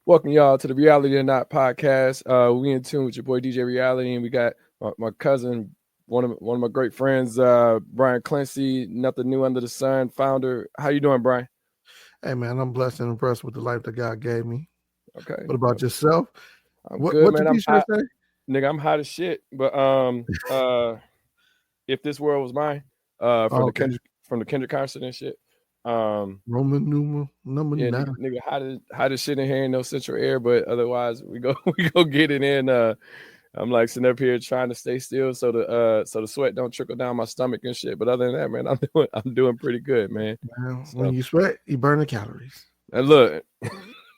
Welcome y'all to the Reality or Not podcast. We in tune with your boy DJ Reality, and we got my cousin, one of my great friends, Brian Clincy. Nothing new under the sun. Founder. How you doing, Brian? Hey man, I'm blessed and impressed with the life that God gave me. Okay. What about yourself? I'm What good, what the man. I'm t-shirt hot, say? nigga. I'm hot as shit. But if this world was mine, Oh, okay. From the Kendrick concert and shit. Um, Roman numeral number yeah, 9. nigga, hot as shit in here. Ain't no central air, but otherwise we go we go get it in. I'm like sitting up here trying to stay still so the sweat don't trickle down my stomach and shit. But other than that, man, I'm doing pretty good, man. Man, when So you sweat, you burn the calories. and look,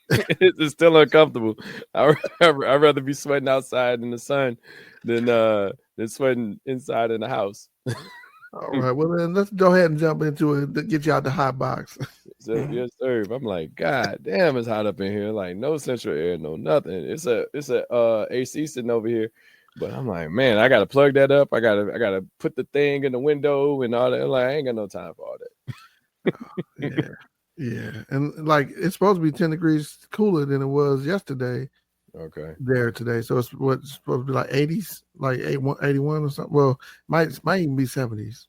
it's still uncomfortable. I'd rather be sweating outside in the sun than sweating inside in the house. All right, well then let's go ahead and jump into it to get you out the hot box. So, yes, sir. I'm like, God damn, it's hot up in here. Like no central air, no nothing. It's a AC sitting over here. But I'm like, man, I gotta plug that up. I gotta put the thing in the window and all that. Like, I ain't got no time for all that. Yeah. Yeah. And like it's supposed to be 10 degrees cooler than it was yesterday Okay. there today. So it's what's supposed to be like 80s, like 81 or something. Well, might even be 70s.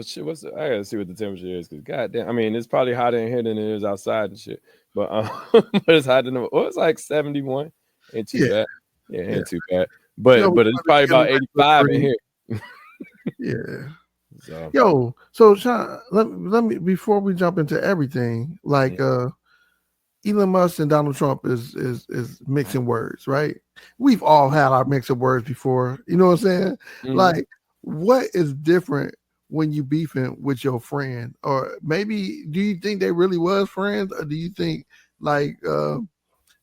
Shit, I gotta see what the temperature is because goddamn, I mean, it's probably hotter in here than it is outside and shit. But but it's hot in the. Oh, it's like 71. Ain't too Yeah. bad. Yeah, Yeah. ain't too bad. You know, But we it's probably probably get a about nice 85 in breeze. here. Yeah. So Yo, so Sean, let me before we jump into everything, like Elon Musk and Donald Trump is mixing words, right? We've all had our mix of words before. You know what I'm saying? mhm. Like, what is different when you beefing with your friend? Or maybe do you think they really was friends? Or do you think like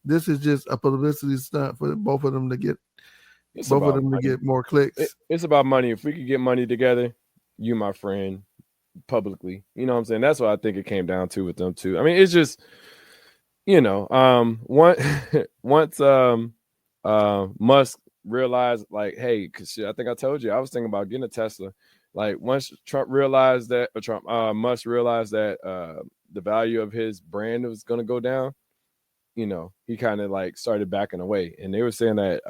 this is just a publicity stunt for It's both of about them to money. get more clicks? It's about money. If we could get money together, you my friend, publicly. You know what I'm saying? That's what I think it came down to with them too. I mean, it's just one once Musk realized like, hey, because shit, I think I told you I was thinking about getting a Tesla. Like once Trump realized that, or Trump Musk realized that the value of his brand was going to go down. He kind of like started backing away, and they were saying that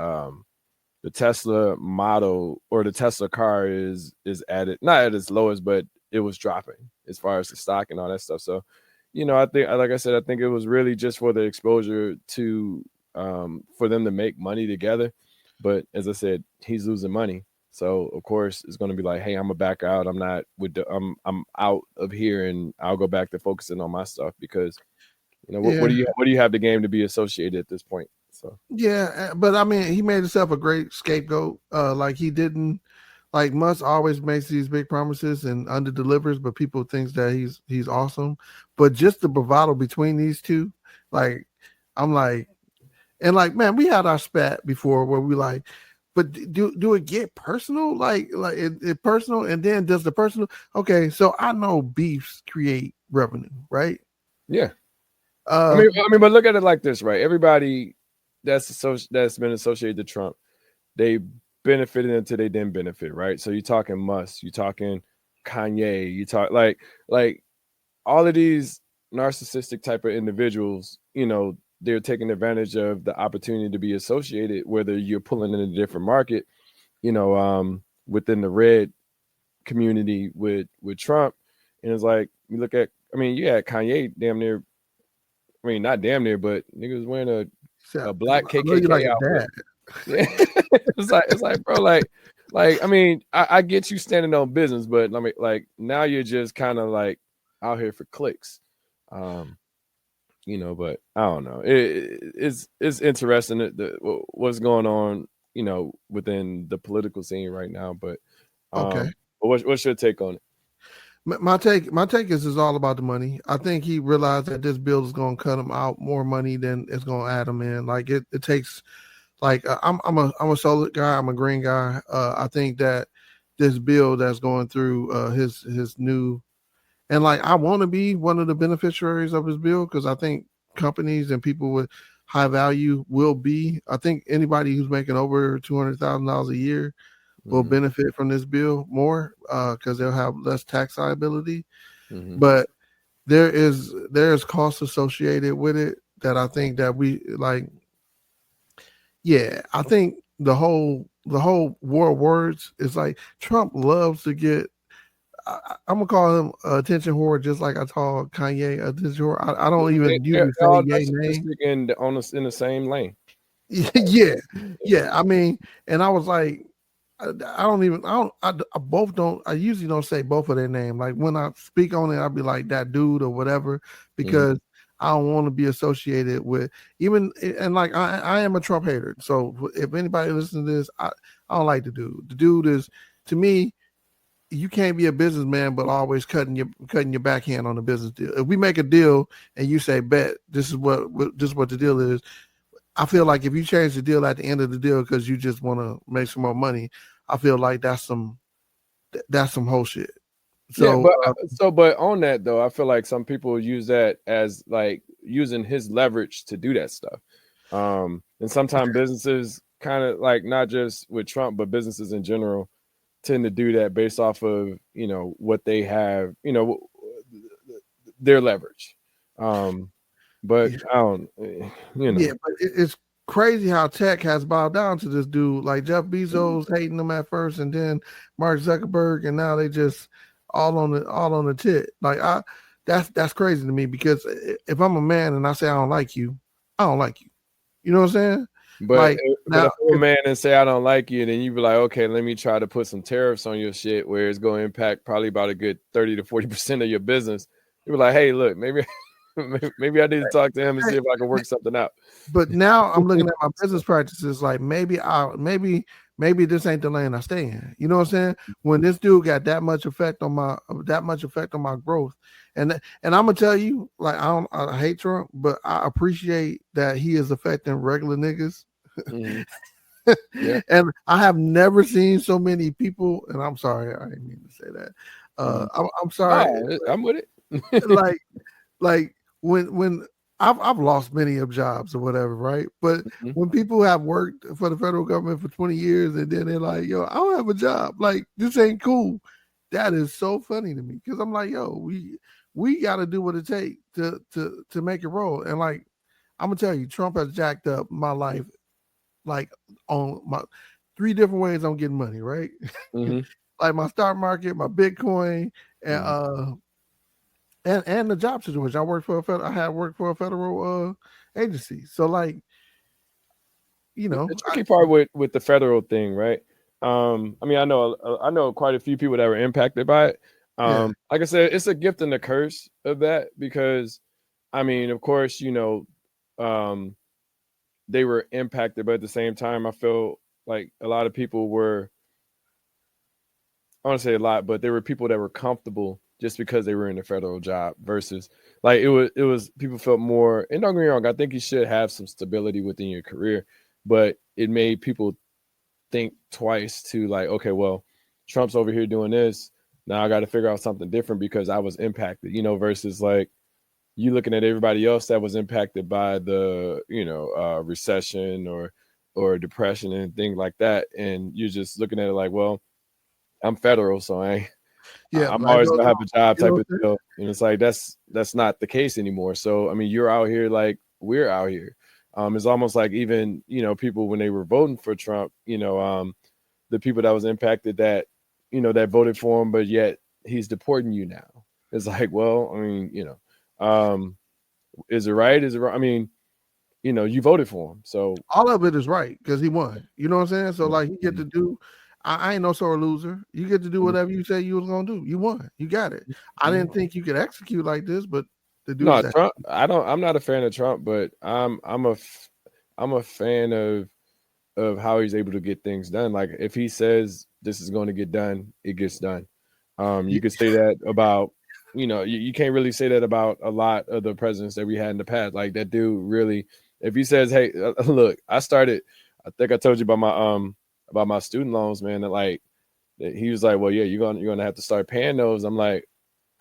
the Tesla model or the Tesla car is at it not at its lowest, but it was dropping as far as the stock and all that stuff. So, I think, like I said, I think it was really just for the exposure to for them to make money together. But as I said, he's losing money, so of course it's going to be like, hey, I'm gonna back out. I'm not I'm out of here, and I'll go back to focusing on my stuff because what Yeah. do you have the game to be associated at this point? So Yeah, but I mean, he made himself a great scapegoat. Like he didn't, like Musk always makes these big promises and under delivers, but people thinks that he's awesome. But just the bravado between these two, like I'm like, and like man, we had our spat before where we like, but do it get personal? Like it personal, and then does the personal? Okay, so I know beefs create revenue, right? yeah. I Uh, mean, but look at it like this, right? Everybody that's been associated to Trump, they benefited until they didn't benefit, right? So you're talking Musk, you're talking Kanye, you talk like all of these narcissistic type of individuals, they're taking advantage of the opportunity to be associated, whether you're pulling in a different market, within the red community with Trump. And it's like you look at, I mean, you had Kanye damn near, I mean, not damn near, but niggas wearing a black I know you like KKK a outfit. dad. Yeah, it's like, bro, like I mean, I get you standing on business, but I mean, like now you're just kind of like out here for clicks, But I don't know. It's interesting what's going on, within the political scene right now. But Okay. What's your take on it? My take is all about the money. I think he realized that this bill is going to cut him out more money than it's going to add him in. Like it takes like I'm a solar guy. I'm a green guy. I think that this bill that's going through his new and like I want to be one of the beneficiaries of his bill because I think companies and people with high value will be. I think anybody who's making over $200,000 a year will Mm-hmm. benefit from this bill more because they'll have less tax liability. Mm-hmm. But there is cost associated with it. that I think that we like. Yeah, I think the whole war of words is like Trump loves to get. I'm gonna call him attention whore, just like I call Kanye attention whore. I don't even They're usually say all Ye name. narcissistic and on in the same lane. Yeah, yeah. I mean, and I was like, I don't even. I both don't. I usually don't say both of their name. Like when I speak on it, I'll be like that dude or whatever Mhm. because I don't want to be associated with even. And like I am a Trump hater. So if anybody listens to this, I don't like the dude. The dude is to me. You can't be a businessman, but always cutting your backhand on a business deal. If we make a deal and you say, "Bet this is what the deal is," I feel like if you change the deal at the end of the deal because you just want to make some more money, I feel like that's some whole shit. Yeah, So but on that though, I feel like some people use that as like using his leverage to do that stuff. And sometimes businesses kind of like not just with Trump, but businesses in general tend to do that based off of what they have, their leverage. But yeah, I don't, yeah, but it's crazy how tech has bowed down to this dude. Like Jeff Bezos hating him at first, and then Mark Zuckerberg, and now they just all on the tit. Like that's crazy to me because if I'm a man and I say I don't like you, I don't like you. You know what I'm saying? But Like but now, if I'm a man and say I don't like you, then you be like, okay, let me try to put some tariffs on your shit, where it's going to impact probably about a good 30 to 40% of your business. You be like, hey, look, maybe maybe I need to talk to him and see if I can work something out. but now I'm looking at my business practices. Like maybe this ain't the lane I stay in. You know what I'm saying? When this dude got that much effect on my growth, and I'm gonna tell you, like I hate Trump, but I appreciate that he is affecting regular niggas. Mm-hmm. Yeah. And I have never seen so many people. And I'm sorry, I didn't mean to say that. Mm-hmm. I'm sorry. No, I'm with it. Like like when I've lost many of jobs or whatever, right? But Mhm. when people have worked for the federal government for 20 years and then they're like, yo, I don't have a job, like this ain't cool. That is so funny to me because I'm like, yo, we got to do what it takes to make it roll. And like I'm gonna tell you, Trump has jacked up my life like on my 3 different ways I'm getting money, right? Mhm. Like my stock market, my Bitcoin, and Mhm. and the job situation. I had worked for a federal agency. So like, you The know, tricky part with the federal thing, right? I mean, I know quite a few people that were impacted by it. yeah, Like I said, it's a gift and a curse of that because, I mean, of course, um, they were impacted, but at the same time, I feel like a lot of people were. I want to say a lot, but there were people that were comfortable just because they were in a federal job versus like it was people felt more. And don't get me wrong, I think you should have some stability within your career, but it made people think twice to like, okay, well, Trump's over here doing this. Now I got to figure out something different because I was impacted, versus like you looking at everybody else that was impacted by the, recession or depression and things like that. And you're just looking at it like, well, I'm federal, so yeah. I'm Life always goes gonna have a on. job You know type what of I'm saying? deal. And it's like that's not the case anymore. So I mean, you're out here like we're out here. It's almost like even people when they were voting for Trump, the people that was impacted that that voted for him, but yet he's deporting you now. It's like, well, I mean, is it right? Is it wrong? I mean, you voted for him, so All of it is right because he won. You know what I'm saying? So like, he get Mhm. to do. I ain't no sore loser. You get to do Mhm. whatever you say you was gonna do. You won. You got it. I Mhm. didn't think you could execute like this, but the dude No, said, Trump. I'm not a fan of Trump, but I'm a fan of how he's able to get things done. Like if he says this is going to get done, it gets done. You could say that about you can't really say that about a lot of the presidents that we had in the past. Like that dude really, if he says, "Hey, look, I started," I think I told you about my student loans, man. That like that he was like, "Well, yeah, you're gonna have to start paying those." I'm like,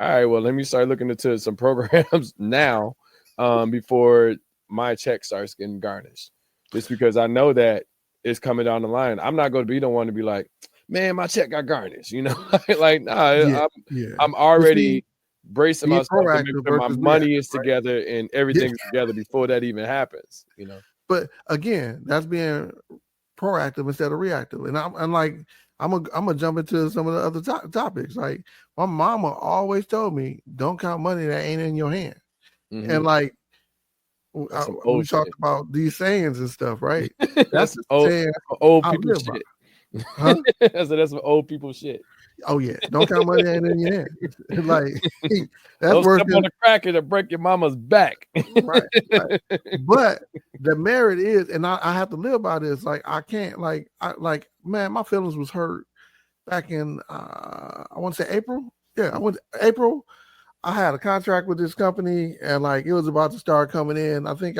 all right, well, let me start looking into some programs now, before my check starts getting garnished. Just because I know that it's coming down the line. I'm not going to be the one to be like, man, my check got garnished. Like, nah, yeah, I'm yeah. I'm But see, already. bracing Be myself to make proactive sure my versus reactive, money is right? together and Yeah. everything's together before that even happens, you know. But again, that's being proactive instead of reactive. And I'm like, I'm gonna jump into some of the other topics. Like my mama always told me, don't count money that ain't in your hand. Mm-hmm. And like That's some we old talked shit. about these sayings and stuff, right? That's That's the old, saying old I people live by. shit. Huh? I said that's some old people shit. Oh yeah, don't count money that ain't in your hand. Like that's Don't worse step on than the cracker to break your mama's back. right, right. But the merit is, and I have to live by this. Like I can't, man, my feelings was hurt back in I want to say April. Yeah, I went April. I had a contract with this company, and like it was about to start coming in. I think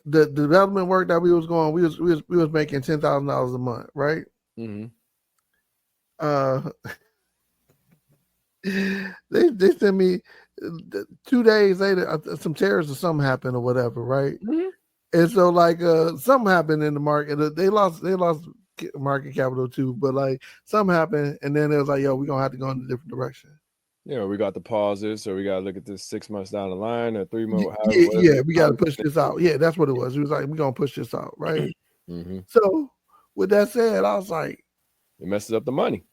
the development work that we was going, we was making $10,000 a month, right? Mm-hmm. Uh, they sent me 2 days later. Some terrorists or something happened or whatever, right? Mm-hmm. And so like something happened in the market. They lost market capital too, but like something happened, and then it was like, yo, we're gonna have to go in a different direction. Yeah, we got to pause this, so we got to look at this 6 months down the line or 3 months. Yeah, we got to push this out. Yeah, that's what it was. It was like, we're gonna push this out, right? Mm-hmm. So with that said, I was like, It messes up the money.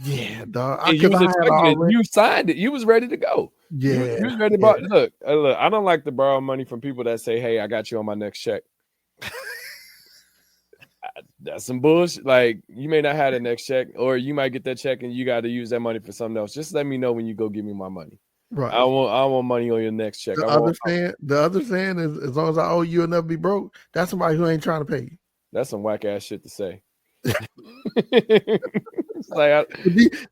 yeah, dog. And you Because was I had expecting it. already, You signed it. You was ready to go. You yeah, was ready to yeah. borrow. Look, I don't like to borrow money from people that say, "Hey, I got you on my next check." That's some bullshit. Like you may not have the next check, or you might get that check and you got to use that money for something else. Just let me know when you go give me my money. Right. I want money on your next check. The other saying is, as long as I owe you enough to be broke, that's somebody who ain't trying to pay you. That's some whack ass shit to say. It's like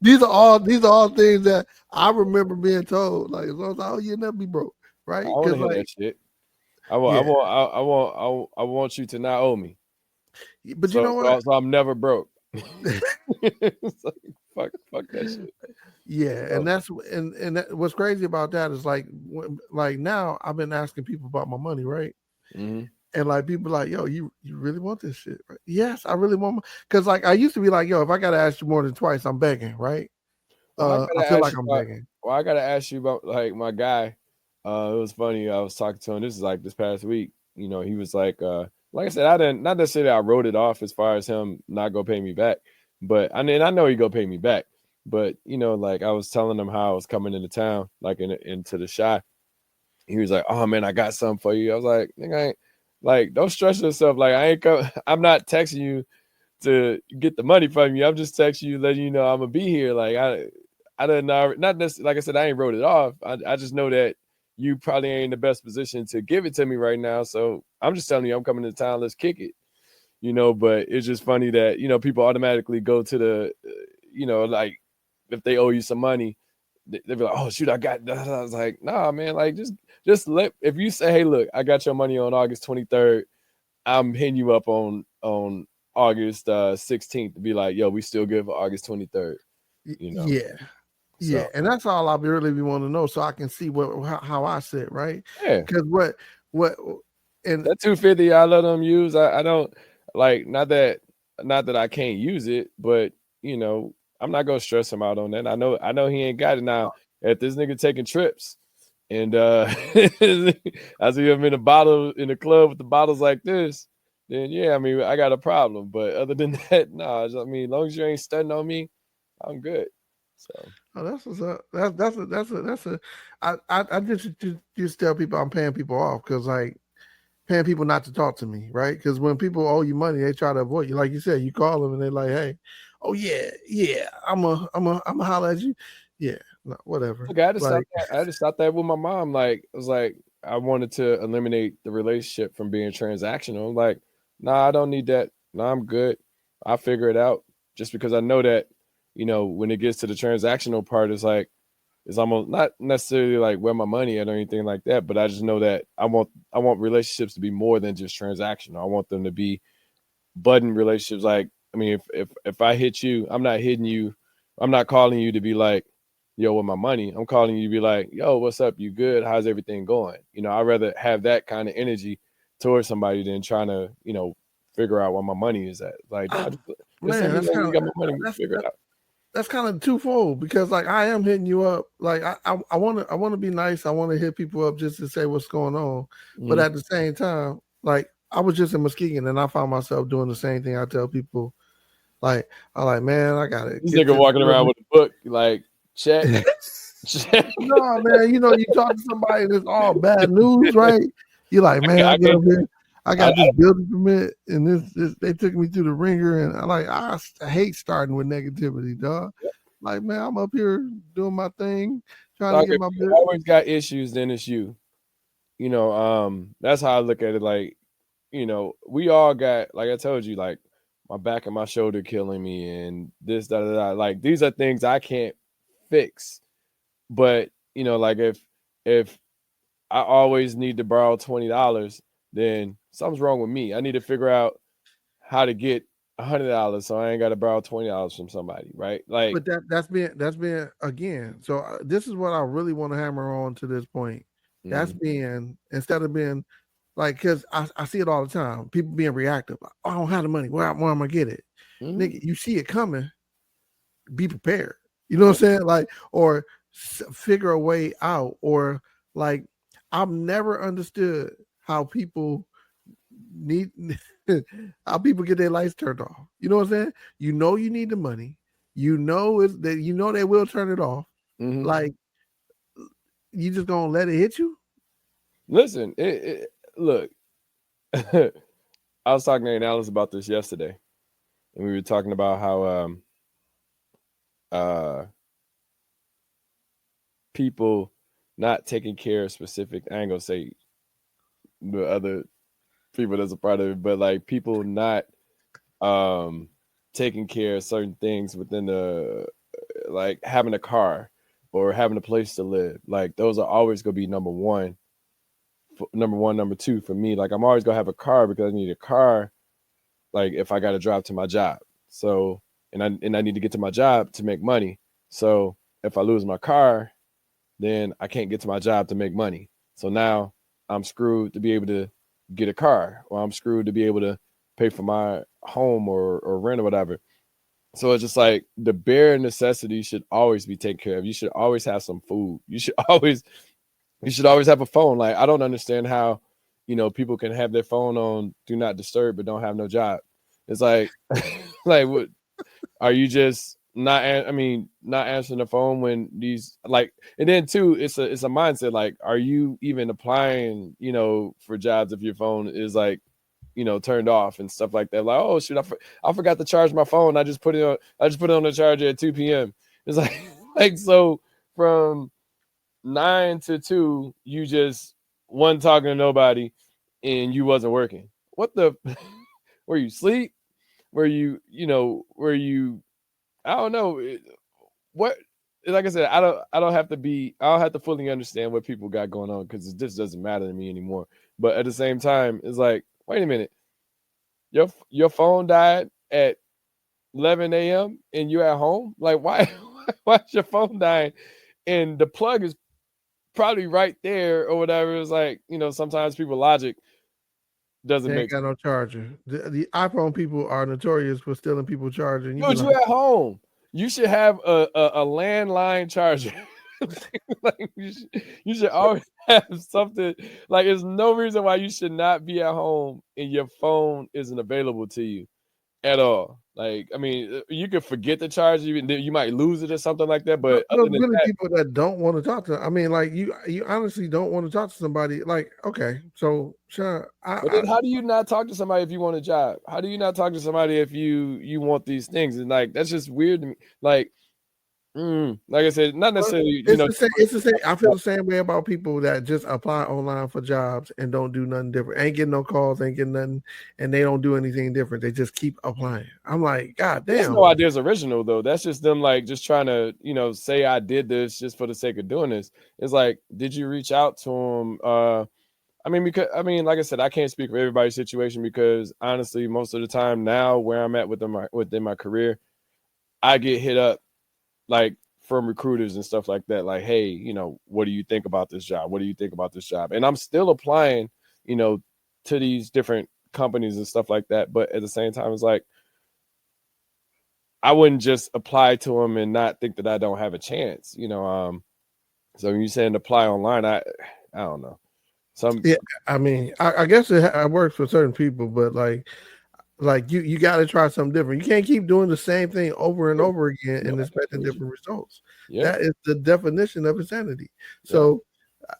these are all things that I remember being told. Like as long as I owe you enough to be broke, right? I want to Because hear like, that shit. yeah. I want you to not owe me. But you know what? So I'm never broke. It's like, fuck that shit. Yeah, and that's what's crazy about that is like now I've been asking people about my money, right? Mm-hmm. And like people like, yo, you really want this shit? Right? Yes, I really want. Because like I used to be like, yo, if I gotta ask you more than twice, I'm begging, right? Well, I feel like I'm begging. I gotta ask you about like my guy. It was funny. I was talking to him. This is like this past week. You know, he was like I said, I didn't not necessarily I wrote it off as far as him not gonna pay me back, but I mean I know he gonna pay me back. But you know, like I was telling him how I was coming into town, like into the shy. He was like, "Oh man, I got something for you." I was like, "Nigga, I ain't, like don't stress yourself. Like I'm not texting you to get the money from you. I'm just texting you, letting you know I'm gonna be here. Like I didn't know, not necessarily. Like I said, I ain't wrote it off. I just know that you probably ain't in the best position to give it to me right now. So I'm just telling you, I'm coming to town. Let's kick it. You know, but it's just funny that people automatically go to the, like if they owe you some money, they'll be like, "Oh shoot, I got that." I was like, "Nah, man. Like just let if you say, hey, look, I got your money on August 23rd. I'm hitting you up on August 16th to be like, yo, we still good for August 23rd. Yeah. So, Yeah, and that's all I really want to know, so I can see how I sit, right? yeah, Because what and that 250 I let them use. I don't like not that I can't use it, but I'm not gonna stress him out on that. I know he ain't got it now. If this nigga taking trips and I see him in the club with the bottles like this, then yeah, I mean I got a problem. But other than that, nah, I mean, as long as you ain't stunting on me, I'm good. So that's what's up. I just tell people I'm paying people off because like paying people not to talk to me, right? Because when people owe you money, they try to avoid you. Like you said, you call them and they're like, "Hey, oh yeah, I'm a holler at you." Yeah, no, whatever. look, I had to stop Like, that. I had to stop that with my mom. Like, it was like I wanted to eliminate the relationship from being transactional. I'm like, nah, I don't need that. Nah, I'm good. I'll figure it out. Just because I know that, when it gets to the transactional part, it's almost not necessarily like where my money at or anything like that. But I just know that I want relationships to be more than just transactional. I want them to be budding relationships. Like, I mean, if I hit you, I'm not hitting you. I'm not calling you to be like, yo, with my money. I'm calling you to be like, yo, what's up? You good? How's everything going? I'd rather have that kind of energy towards somebody than trying to, figure out where my money is at. Like, nah, just send man, me that's where kind you of got my money. We that's figure it out. that's kind of twofold because like I am hitting you up. Like I want to be nice. I want to hit people up just to say what's going on. But Mhm. at the same time, like I was just in Muskegon and I found myself doing the same thing I tell people. Like I'm like, man, I gotta This get nigga this. walking around with a book, like check, check. No, man, you talk to somebody and it's all bad news, right? You're like, man, I I get can't. up here, I I, got this building permit, and this they took me through the ringer, and I hate starting with negativity, dog. Like, man, I'm up here doing my thing, trying to like get if my you bit. always got issues, then it's you. That's how I look at it. Like, we all got, like I told you, like my back and my shoulder killing me, and this, da da da. Like these are things I can't fix. But like if I always need to borrow $20, then something's wrong with me. I need to figure out how to get $100 so I ain't got to borrow $20 from somebody, right? Like, But that's being again. So this is what I really want to hammer on to this point. That's mm, being instead of being like because I see it all the time. People being reactive. Like, oh, I don't have the money. Where am I gonna get it? mm, Nigga, you see it coming. Be prepared. You know what I'm saying? Like, or figure a way out. Or like, I've never understood how people need how people get their lights turned off. You know what I'm saying? You need the money. You know they will turn it off. mm-hmm. Like you just gonna let it hit you? Listen, look, I was talking to Alice about this yesterday, and we were talking about how uh people not taking care of specific. I ain't gonna say the other people that's a part of it, but like people not um taking care of certain things within the like having a car or having a place to live. Like those are always gonna be number one, number two for me. Like I'm always gonna have a car because I need a car. Like if I got to drive to my job, so and I need to get to my job to make money. So if I lose my car, then I can't get to my job to make money. So now I'm screwed to be able to get a car, or I'm screwed to be able to pay for my home or rent or whatever. So it's just like the bare necessities should always be taken care of. You should always have some food. You should always have a phone. Like I don't understand how, people can have their phone on do not disturb but don't have no job. It's like like what are you just not not answering the phone when these like and then too it's a mindset like are you even applying, for jobs if your phone is like turned off and stuff like that. Like, oh shoot, I forgot to charge my phone. I just put it on the charger at 2 p.m. It's like like so from 9 to 2, you just wasn't talking to nobody and you wasn't working. What the were you sleep? Were you I don't know. What like I said, I don't have to fully understand what people got going on because it just doesn't matter to me anymore. But at the same time, it's like, wait a minute, your phone died at 11 a.m. and you're at home? Like why why's your phone dying? And the plug is probably right there or whatever. It's like, sometimes people logic doesn't They ain't make got no charger. The iPhone people are notorious for stealing people charger. And you be dude, you like, at home. You should have a landline charger. Like you should always have something. Like there's no reason why you should not be at home and your phone isn't available to you at all. Like I mean, you could forget the charge, you might lose it or something like that. no, But other no, than really that, people that don't want to talk to. I mean, like you honestly don't want to talk to somebody. Like, okay, so sure, but then how do you not talk to somebody if you want a job? How do you not talk to somebody if you want these things? And like that's just weird to me. Like I said, not Well, necessarily, it's the same. It's the same. I feel the same way about people that just apply online for jobs and don't do nothing different. Ain't getting no calls, ain't getting nothing, and they don't do anything different. They just keep applying. I'm like, God There's damn. no ideas original though. That's just them like just trying to, say I did this just for the sake of doing this. It's like, did you reach out to them? Like I said, I can't speak for everybody's situation because honestly, most of the time now where I'm at within my career, I get hit up like from recruiters and stuff like that. Like, hey, what do you think about this job? What do you think about this job? And I'm still applying, you know, to these different companies and stuff like that. But at the same time, it's like I wouldn't just apply to them and not think that I don't have a chance. So when you saying apply online, I don't know. Some Yeah, I mean, I guess it works for certain people, but like you got to try something different. You can't keep doing the same thing over and over again no, and I expecting agree with you. different results. Yeah, That is the definition of insanity. yeah. So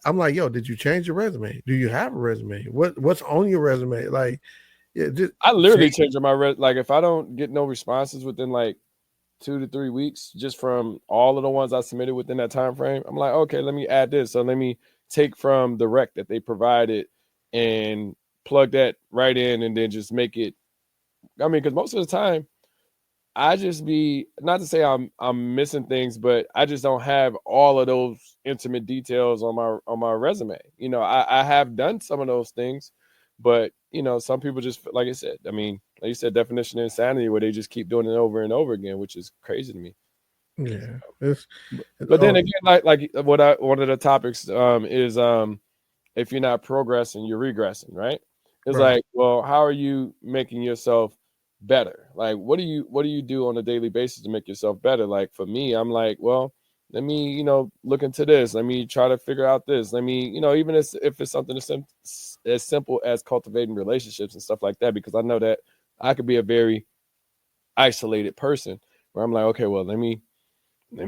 I'm like, yo, did you change your resume? Do you have a resume? What's on your resume? Like, yeah, just I literally change. changed my like if I don't get no responses within like 2 to 3 weeks, just from all of the ones I submitted within that time frame, I'm like, okay, let me add this. So let me take from the rec that they provided and plug that right in, and then just make it. I mean, because most of the time I just be, not to say I'm missing things, but I just don't have all of those intimate details on my resume. I have done some of those things, but some people just, like I said, I mean, like you said, definition of insanity, where they just keep doing it over and over again, which is crazy to me. Yeah, it's But then oh again, like what I one of the topics is if you're not progressing, you're regressing, right? It's right. like, well, how are you making yourself better? Like, what do you do on a daily basis to make yourself better? Like for me, I'm like, well, let me, look into this. Let me try to figure out this. Let me, even if it's something as simple as cultivating relationships and stuff like that, because I know that I could be a very isolated person where I'm like, okay, well, let me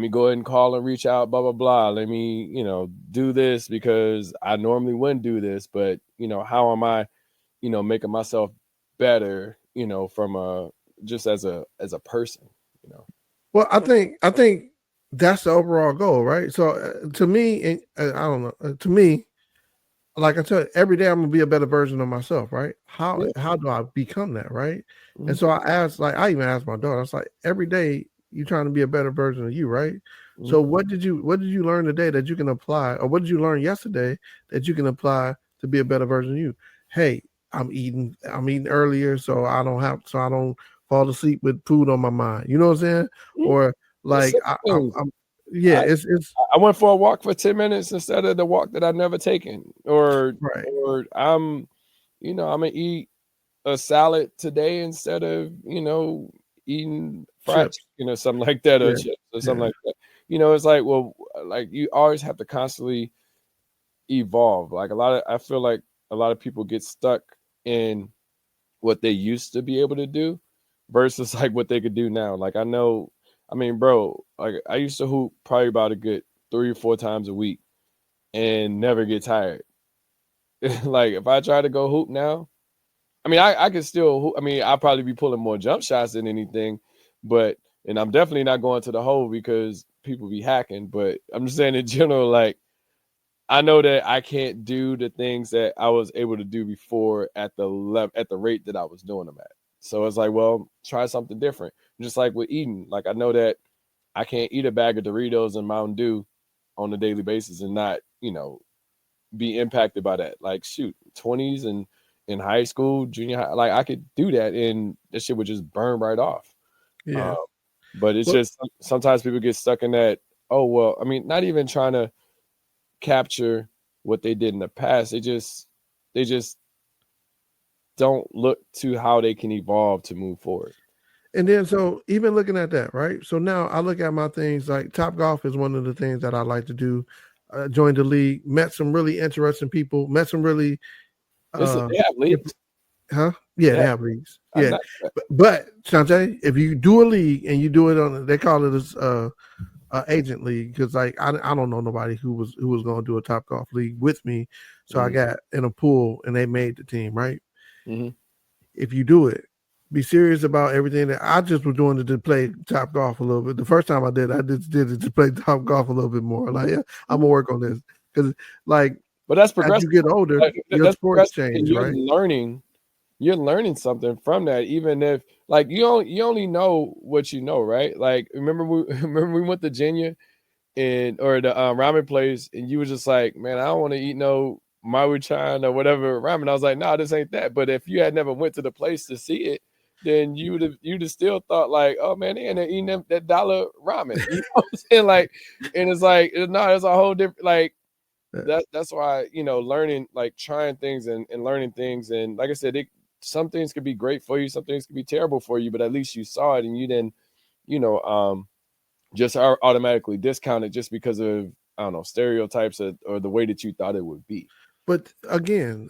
go ahead and call and reach out, blah, blah, blah. Let me, do this because I normally wouldn't do this, but how am I, making myself better, from just as a person, you know. Well, I think that's the overall goal, right? So to me, and I don't know, to me, like I tell you, every day I'm gonna be a better version of myself, right? How Yeah. how do I become that, right? And Mhm, so I asked, like I even asked my daughter, I was like, every day you're trying to be a better version of you, right? mhm. So what did you learn today that you can apply, or what did you learn yesterday that you can apply to be a better version of you? Hey, I'm eating earlier so I don't fall asleep with food on my mind. You know what I'm saying? Mhm. Or Just like simple things. I'm yeah, I it's I went for a walk for 10 minutes instead of the walk that I've never taken, right. or I'm gonna eat a salad today instead of eating fried Chips. chicken or something like that, or Yeah, chips or something yeah, like that. It's like, well, like you always have to constantly evolve. Like I feel like a lot of people get stuck in what they used to be able to do versus like what they could do now. Like I know, I mean, bro, like I used to hoop probably about a good 3 or 4 times a week and never get tired. Like if I try to go hoop now, I mean, I could still hoop. I mean, I'll probably be pulling more jump shots than anything, but and I'm definitely not going to the hole because people be hacking. But I'm just saying in general, like I know that I can't do the things that I was able to do before at at the rate that I was doing them at. So it's like, well, try something different. Just like with eating, like I know that I can't eat a bag of Doritos and Mountain Dew on a daily basis and not, be impacted by that. Like shoot, 20s and in high school, junior high, like I could do that and that shit would just burn right off. yeah. Um, but it's Well, just sometimes people get stuck in that. Oh well, I mean, not even trying to capture what they did in the past. They just don't look to how they can evolve to move forward. and then so even looking at that, right? So now I look at my things like Top Golf is one of the things that I like to do. Joined the league, met some really interesting people, met some really uh They have inf- leagues. huh? Yeah, They they have, have leagues. I Yeah. know that. But Shantae, if you do a league and you do it on they call it as agent league because like I don't know nobody who was gonna do a Top Golf league with me. So I Mhm, got in a pool and they made the team, right? mhm, If you do it, be serious about everything that I just was doing to play Top Golf a little bit. The first time I just did it to play Top Golf a little bit more. mhm, Like, yeah, I'm mhm. gonna work on this because, like, But that's as you progressive. get older, Like, your that's sports progressive, and change, right? you're learning something from that, even if like you only know what you know, right? Like remember we remember we went to Virginia and or the ramen place, and you were just like, man, I don't want to eat no Maruchan or whatever ramen. I was like, nah, this ain't that. But if you had never went to the place to see it, then you'd have still thought like, oh man, they ain't eating that dollar ramen. You know what I'm saying? Like, and it's like, no, it's a whole different like Uh, that's why learning, like trying things and learning things, and like I said, some things could be great for you, some things could be terrible for you, but at least you saw it and you didn't you know, just are automatically discounted just because of, I don't know, stereotypes or the way that you thought it would be. But again,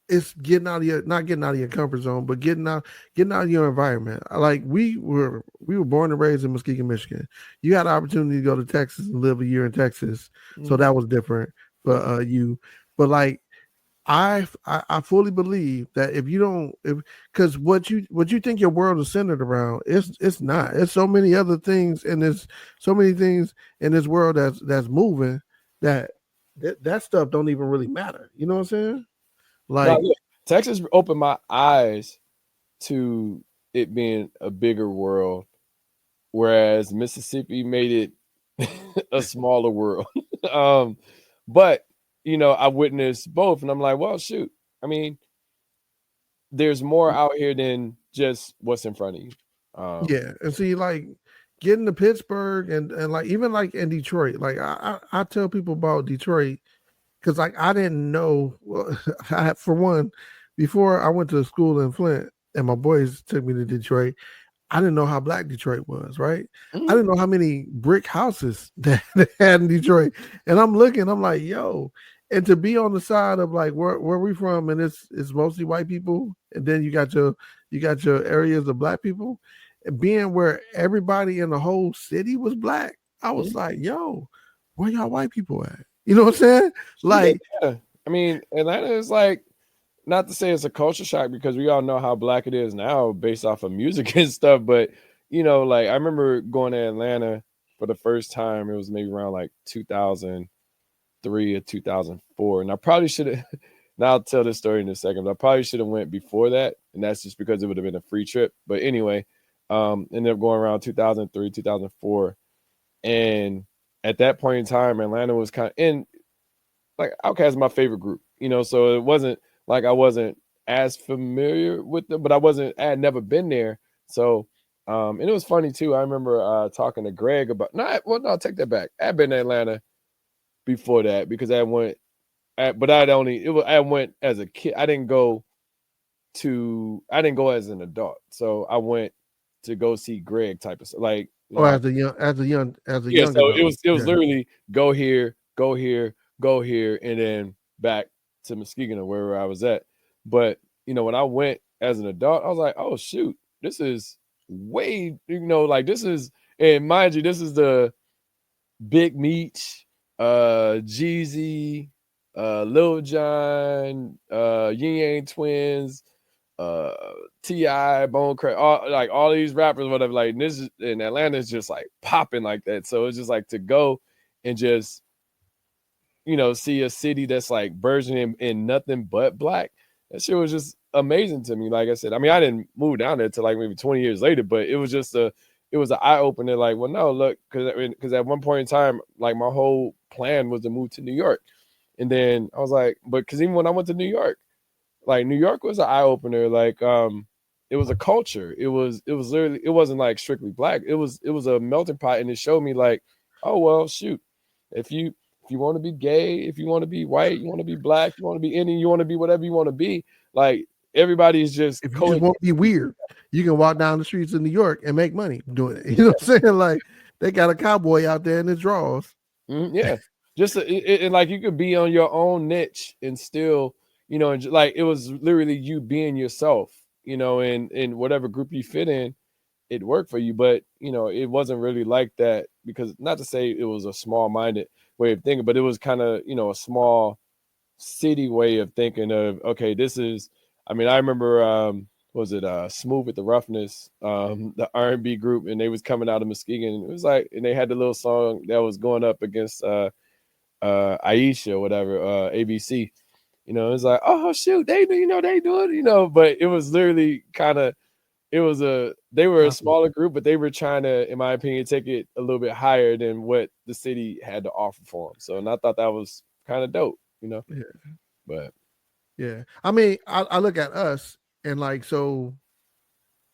it's getting out of your not getting out of your comfort zone, but getting out of your environment. Like we were born and raised in Muskegon, Michigan. You had the opportunity to go to Texas and live a year in Texas, so Mm-hmm. that was different for you. But like I fully believe that if you don't, if because what you think your world is centered around, it's not. It's so many other things, and there's so many things in this world that's moving that that stuff don't even really matter. You know what I'm saying? Now, Like look, Texas opened my eyes to it being a bigger world, whereas Mississippi made it a smaller world. um, but I witnessed both, and I'm like, well, shoot. I mean, there's more out here than just what's in front of you. yeah, and see, like getting to Pittsburgh and like even like in Detroit, like I tell people about Detroit because like I didn't know. Well, for one, before I went to school in Flint and my boys took me to Detroit, I didn't know how black Detroit was, right? I Mhm, didn't know how many brick houses that they had in Detroit. And I'm looking, I'm like, yo. And to be on the side of like where we from, and it's mostly white people, and then you got your areas of black people, and being where everybody in the whole city was black, I was mhm. like, yo, where y'all white people at? You know what I'm saying? Shoot, Like, yeah. I mean, Atlanta is like, not to say it's a culture shock because we all know how black it is now based off of music and stuff, but like I remember going to Atlanta for the first time. It was maybe around like 2003 or 2004, and I probably should have. Now I'll tell this story in a second. But I probably should have went before that, and that's just because it would have been a free trip. But anyway, ended up going around 2003, 2004, and at that point in time, Atlanta was kind of in, like, Outkast is my favorite group, so it wasn't like I wasn't as familiar with them, but I had never been there. So, and it was funny too. I remember talking to Greg about, no, take that back. I'd been to Atlanta before that because but I went as a kid. I didn't go as an adult. So I went to go see Greg type of stuff. Like, or as a yeah, young so it adult. was it was Yeah. literally go here, go here, go here, and then back to Muskegon or wherever I was at. But when I went as an adult, I was like, oh shoot, this is way, like this is, and mind you, this is the Big Meech, Jeezy, Lil Jon, Yin Yang Twins, uh Ti, Bone Crack, all these rappers, whatever. Like, this is in Atlanta is just like popping like that. So it's just like to go and just see a city that's like burgeoning in nothing but black. That shit was just amazing to me. Like I said, I mean, I didn't move down there till like maybe 20 years later, but it was an eye opener. Like, well, no, look, because at one point in time, like my whole plan was to move to New York, and then I was like, but because even when I went to New York, like New York was an eye opener. Like, it was a culture. It was literally, it wasn't like strictly black. It was a melting pot, and it showed me like, oh well, shoot, if you want to be gay, if you want to be white, you want to be black, you want to be Indian, you want to be whatever you want to be, like everybody is just If you just want to be coexisting. weird, you can walk down the streets of New York and make money doing it. You know what I'm saying? Like they got a cowboy out there in his drawers. Yeah, just and like you could be on your own niche and still, and like it was literally you being yourself, in whatever group you fit in, it worked for you. But it wasn't really like that, because not to say it was a small minded way of thinking, but it was kind of a small city way of thinking of, okay, this is, I mean, I remember, was it Smooth with the Roughness, the R&B group, and they was coming out of Muskegon. It was like, and they had the little song that was going up against Aisha or whatever, ABC. It was like, oh shoot, they do, they do it, but it was literally kind of, they were a smaller group, but they were trying to, in my opinion, take it a little bit higher than what the city had to offer for them. So, and I thought that was kind of dope. Yeah, But yeah. I mean, I look at us and like so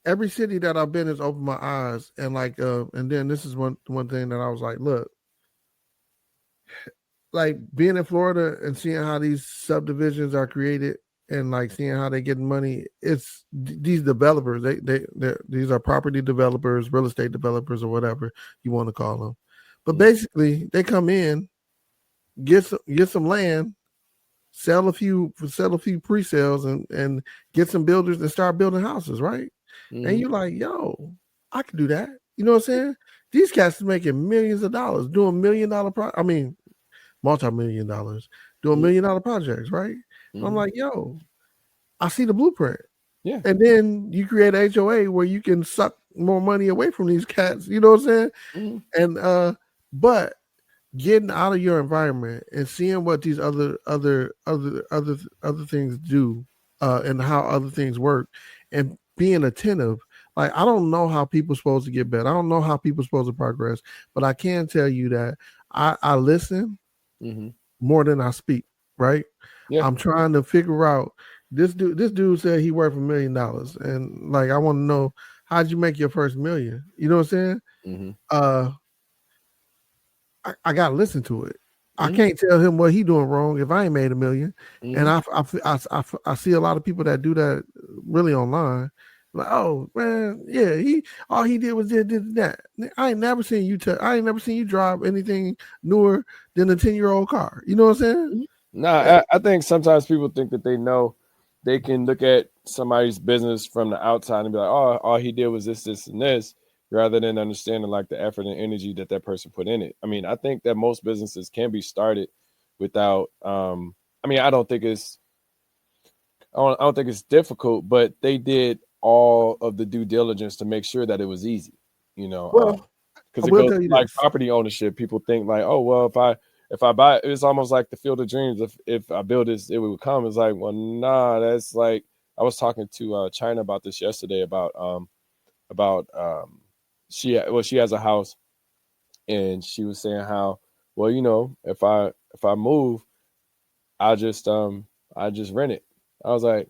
every city that I've been has opened my eyes and like and then this is one thing that I was like, look, like being in Florida and seeing how these subdivisions are created and like seeing how they getting money. It's these developers. These are property developers, real estate developers, or whatever you want to call them. But basically, they come in, get some land, sell a few pre-sales, and get some builders and start building houses, right? And you're like, yo, I can do that. You know what I'm saying? These cats are making millions of dollars doing $1 million multi-million dollars doing $1 million projects, right? I'm like, yo, I see the blueprint. Yeah. And then you create a HOA where you can suck more money away from these cats. You know what I'm saying? And but getting out of your environment and seeing what these other things do, and how other things work, and being attentive. Like, I don't know how people are supposed to get better. I don't know how people are supposed to progress, but I can tell you that I listen more than I speak. Right? Yeah. I'm trying to figure out this dude. This dude said he worth $1 million, and like, I want to know, how'd you make your first million? You know what I'm saying? I gotta listen to it. I can't tell him what he doing wrong if I ain't made $1 million. And I see a lot of people that do that really online. Like, oh man, yeah, all he did was did that. I ain't never seen you drive anything newer than a 10-year-old car. You know what I'm saying? Nah, I think sometimes people think that they know, they can look at somebody's business from the outside and be like, oh, all he did was this, this, and this, rather than understanding like the effort and energy that that person put in it. I mean, I think that most businesses can be started without. I mean, I don't think it's difficult, but they did all of the due diligence to make sure that it was easy. You know, Well, because I it will goes tell you like this. property ownership. People think like, oh well, if I buy, it's almost like the field of dreams. If I build this, it would come. It's like, well, nah, that's like, I was talking to China about this yesterday about she has a house, and she was saying how, well, you know, if I move, I just rent it. I was like,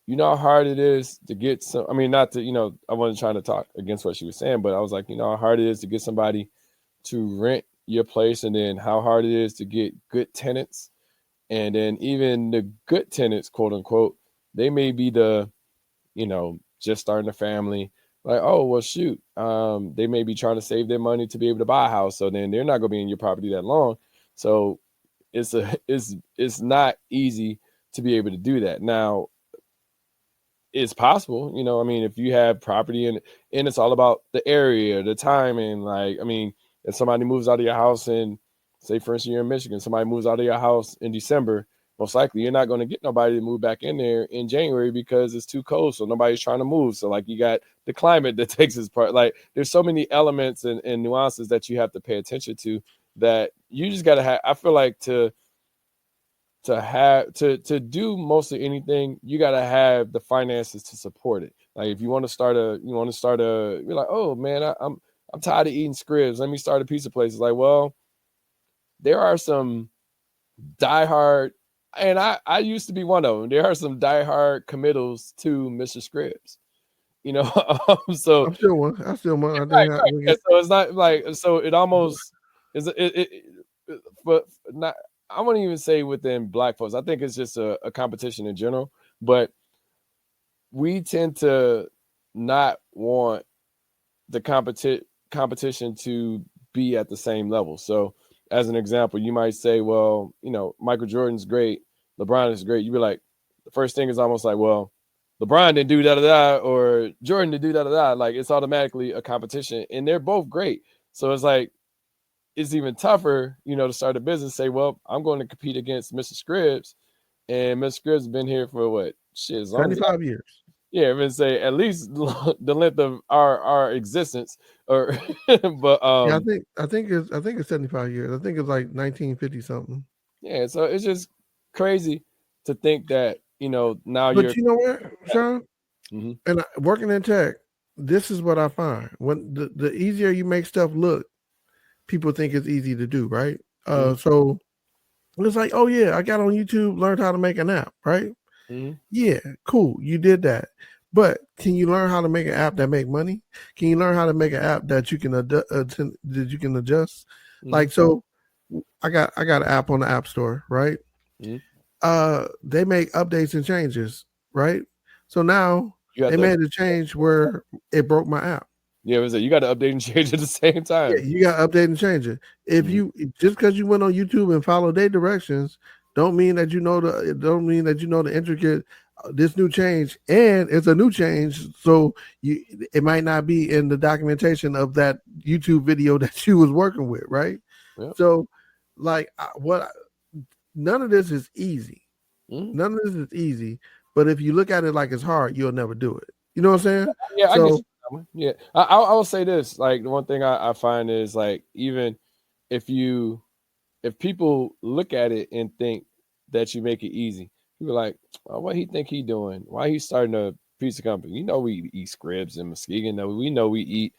you know how hard it is to get some. I mean, not to, you know, I wasn't trying to talk against what she was saying, but I was like, you know how hard it is to get somebody to rent your place, and then how hard it is to get good tenants, and then even the good tenants, quote unquote, they may be the, you know, just starting a family. Like, oh well, shoot, they may be trying to save their money to be able to buy a house, so then they're not going to be in your property that long. So it's not easy to be able to do that. Now, it's possible, you know. I mean, if you have property and it's all about the area, the timing. Like, I mean, if somebody moves out of your house in, say, for instance, you're in Michigan, somebody moves out of your house in December, most likely you're not going to get nobody to move back in there in January because it's too cold. So nobody's trying to move. So like, you got the climate that takes its part. Like, there's so many elements and nuances that you have to pay attention to, that you just got to have. I feel like to do mostly anything, you got to have the finances to support it. Like, if you want to start you're like, oh man, I'm tired of eating scripts, let me start a pizza place. It's like, well, there are some diehard, and I used to be one of them. There are some diehard committals to Mr. Scripps, you know. So I'm still one. I still one. I right, think I right. look Yeah, at. so it's not like, so it almost is but not, I wouldn't even say within black folks. I think it's just a competition in general. But we tend to not want the competition to be at the same level. So as an example, you might say, well, you know, Michael Jordan's great, LeBron is great. You'd be like, the first thing is almost like, well, LeBron didn't do da da da, or Jordan didn't do da da da. Like, it's automatically a competition, and they're both great. So it's like, it's even tougher, you know, to start a business. Say, well, I'm going to compete against Mr. Scripps, and Mr. Scripps has been here for what, shit, as long as 75 years. yeah, I'm gonna say at least the length of our existence, or but Yeah, I think it's 75 years. I think it's like 1950 something. yeah, so it's just crazy to think that, you know, now But you're you know what, Sean? hmm And working in tech, this is what I find. When the easier you make stuff look, people think it's easy to do, right? hmm So it's like, oh yeah, I got on YouTube, learned how to make an app, right? hmm Yeah, cool, you did that. But can you learn how to make an app that make money? Can you learn how to make an app that you can that you can adjust? hmm Like, so, I got an app on the App Store, right? hmm They make updates and changes, right? So now You got they the made a change where it broke my app. yeah, it was you got to update and change at the same Yeah, time. you got to update and change it. If Mhm. you just because you went on YouTube and followed their directions, don't mean that you know the intricate this new change, and it's a new change. So you it might not be in the documentation of that YouTube video that you was working with, right? Yep. So like none of this is easy. Mhm. None of this is easy. But if you look at it like it's hard, you'll never do it. You know what I'm saying? Yeah, I get So you. Yeah, I will say this. Like the one thing I find is like even if you if people look at it and think that you make it easy, people are like, oh, what he think he doing? Why he starting a pizza company? You know we eat scribs in Muskegon. We know we eat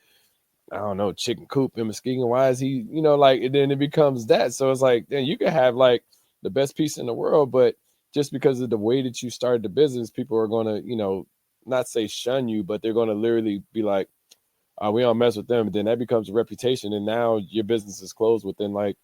I don't know chicken coop in Muskegon. Why is he like? And then it becomes that. So it's like then you can have like the best pizza in the world, but just because of the way that you started the business, people are gonna not say shun you, but they're gonna literally be like, we don't mess with them. And then that becomes a reputation, and now your business is closed within like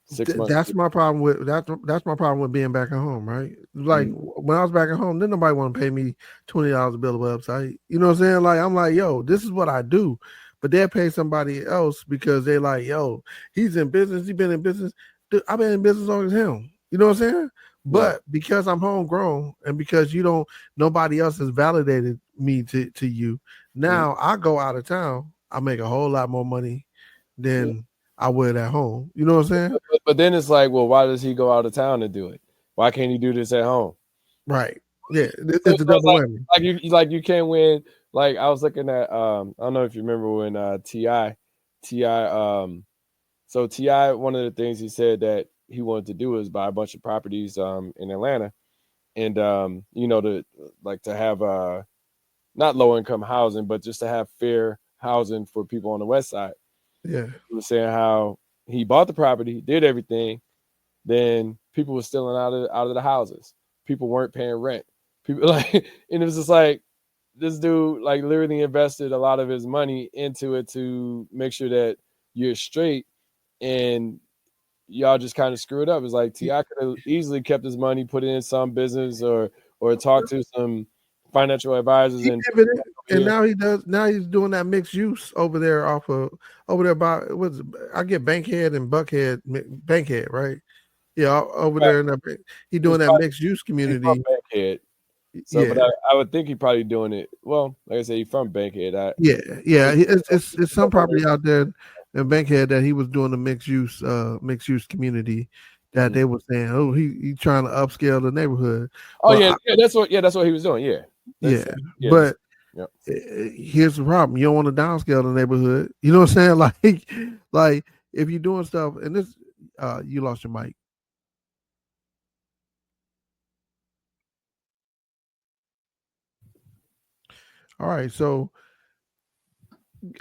6 months. that's my problem with that's my problem with being back at home, right? Like Mm, when I was back at home, didn't nobody want to pay me $20 to build a website. You know what I'm saying? Like I'm like, yo, this is what I do, but they'll pay somebody else because they're like, yo, he's in business, he's been in business. Dude, I've been in business longer than him. You know what I'm saying? yeah, But because I'm homegrown and because you don't, nobody else has validated me to you. mm, Now I go out of town, I make a whole lot more money yeah. than I would at home. You know what I'm saying? But then it's like, well, why does he go out of town to do it? Why can't he do this at home? Right. Yeah. So, It's a so it's double whammy. like you can't win. Like I was looking at I don't know if you remember when Ti so Ti one of the things he said that he wanted to do is buy a bunch of properties in Atlanta and to like to have not low income housing but just to have fair housing for people on the west side. Yeah. He was saying how he bought the property, did everything, then people were stealing out of the houses. People weren't paying rent. People like, and it was just like this dude like literally invested a lot of his money into it to make sure that you're straight, and y'all just kind of screwed up. It's like Ti could have easily kept his money, put it in some business, or talk to some financial advisors He and pivoted, over and here. now he's doing that mixed use over there off of over there by what's I get Bankhead and Buckhead Bankhead, right? Yeah, over Right. there in that he He's doing that probably mixed use he's from community. Bankhead. So, but Yeah. I would think he probably doing it. Well, like I said, he's from Bankhead. Yeah, yeah. It's, It's some property out there in Bankhead that he was doing the mixed use community that mm. they were saying, oh, he trying to upscale the neighborhood. Oh Well, yeah, that's what he was doing. Yeah, yeah, that's yeah, but yeah. here's the problem: you don't want to downscale the neighborhood. You know what I'm saying? Like if you're doing stuff, and this, you lost your mic. All right, so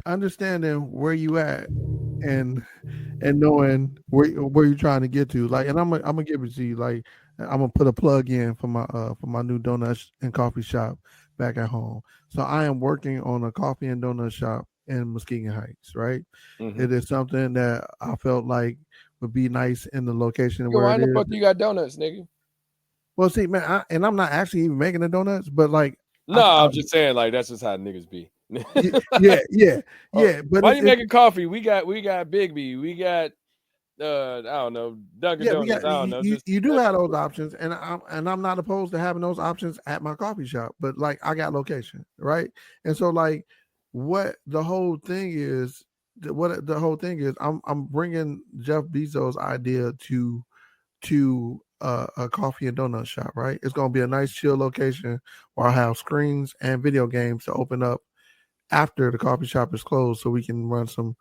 understanding where you at and knowing where you're trying to get to. Like, and I'm gonna give it to you. Like, I'm gonna put a plug in for my new donut and coffee shop back at home. So I am working on a coffee and donut shop in Muskegon Heights. Right, Mm-hmm. it is something that I felt like would be nice in the location Yo, where why it in the is. fuck you got donuts, nigga? Well, see, man, and I'm not actually even making the donuts, but like, No, I'm just saying like that's just how niggas be. yeah, yeah, Oh, yeah. But why you it's making coffee? We got Big B, we got I don't know Dunkin' yeah, we Donuts. got I don't know, just you do have those options, and I'm not opposed to having those options at my coffee shop, but like I got location, right? And so like what the whole thing is, what the whole thing is, I'm bringing Jeff Bezos' idea to a coffee and donut shop, right? It's gonna be a nice chill location where I have screens and video games to open up after the coffee shop is closed, so we can run some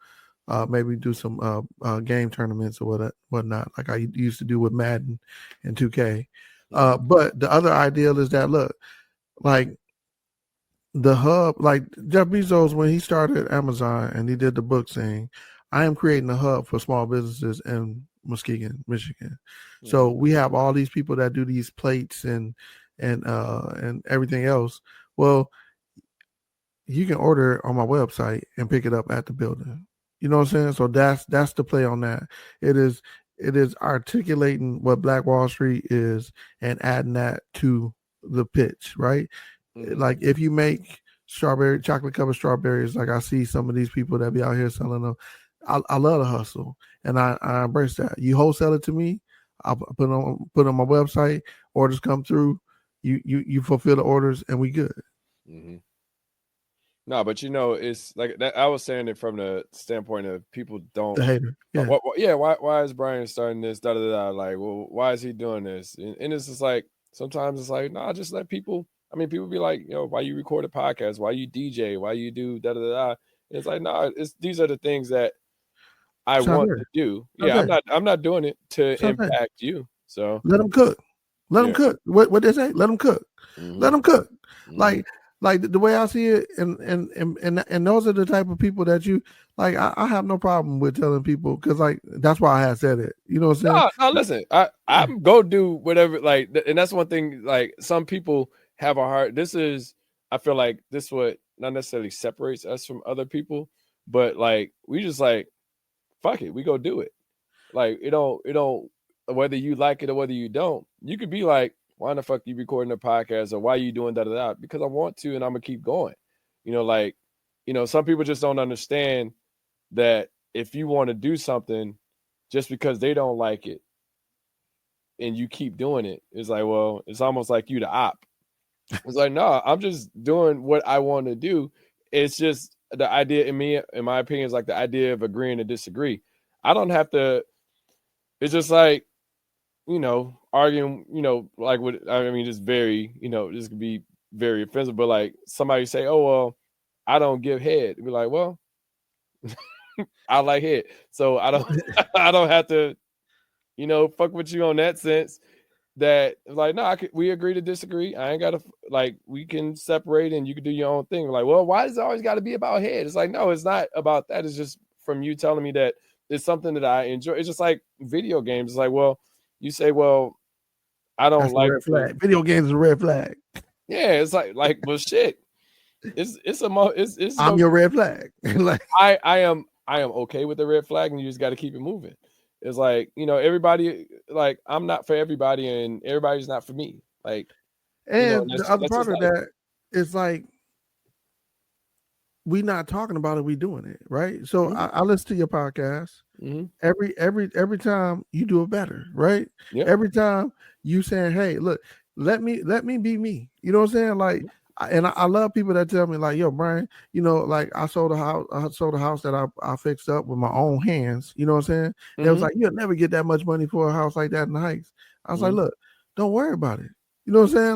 maybe do some game tournaments or whatnot, like I used to do with Madden and 2K. Mhm. But the other ideal is that look, like the hub, like Jeff Bezos when he started Amazon and he did the book thing, I am creating a hub for small businesses in Muskegon, Michigan. So Mhm. we have all these people that do these plates and everything else. Well, you can order it on my website and pick it up at the building. You know what I'm saying? So that's the play on that. It is It is articulating what Black Wall Street is and adding that to the pitch, right? Mm-hmm. Like if you make strawberry chocolate covered strawberries, like I see some of these people that be out here selling them. I love the hustle and I embrace that. You wholesale it to me, I'll put on my website, orders come through, you fulfill the orders and we good. Mm-hmm. No, but it's like that. I was saying it from the standpoint of people don't. The hater. Yeah. Yeah. Why is Brian starting this? Da da da. Like, well, why is he doing this? And it's just like sometimes it's like, nah, just let people. I mean, people be like, why you record a podcast? Why you DJ? Why you do da da da? And it's like, nah, these are the things that I want to do. Yeah, I'm not doing it to impact you. So let them cook. Let them cook. What they say? Let them cook. Mm-hmm. Let them cook. Mm-hmm. Like the way I see it, and those are the type of people that you like. I have no problem with telling people because like that's why I had said it. You know what I'm saying? No, listen, I'm go do whatever. Like, and that's one thing. Like, some people have a heart. I feel like this what not necessarily separates us from other people, but like we just like fuck it, we go do it. Like it don't whether you like it or whether you don't. You could be like, why the fuck you recording a podcast or why are you doing that? Because I want to and I'm gonna keep going. Some people just don't understand that if you want to do something just because they don't like it and you keep doing it, it's like, well, it's almost like you the op. It's like, no, I'm just doing what I want to do. It's just the idea in my opinion, is like the idea of agreeing to disagree. I don't have to. It's just like, arguing, like just very, this could be very offensive, but like somebody say, oh, well, I don't give head. Be like, well, I like head. So I don't have to, fuck with you on that sense. That like, no, we agree to disagree. I ain't gotta like, we can separate and you can do your own thing. Like, well, why does it always gotta be about head? It's like, no, it's not about that. It's just from you telling me that it's something that I enjoy. It's just like video games. It's like, well, you say, well, I don't like red flag. Video games is a red flag. Yeah, it's like, well, shit. I'm your red flag. Like I am okay with the red flag, and you just got to keep it moving. It's like, everybody, like, I'm not for everybody and everybody's not for me. Like, and the other part of that is like, we not talking about it, we doing it, right? So mm-hmm. I listen to your podcast. Mm-hmm. Every time you do it better, right? Yep. Every time you saying, hey, look, let me be me. You know what I'm saying? Like, and I love people that tell me like, yo, Brian, like I sold a house that I fixed up with my own hands. You know what I'm saying? Mm-hmm. It was like, you'll never get that much money for a house like that in the Heights. I was like, look, don't worry about it. You know what I'm saying?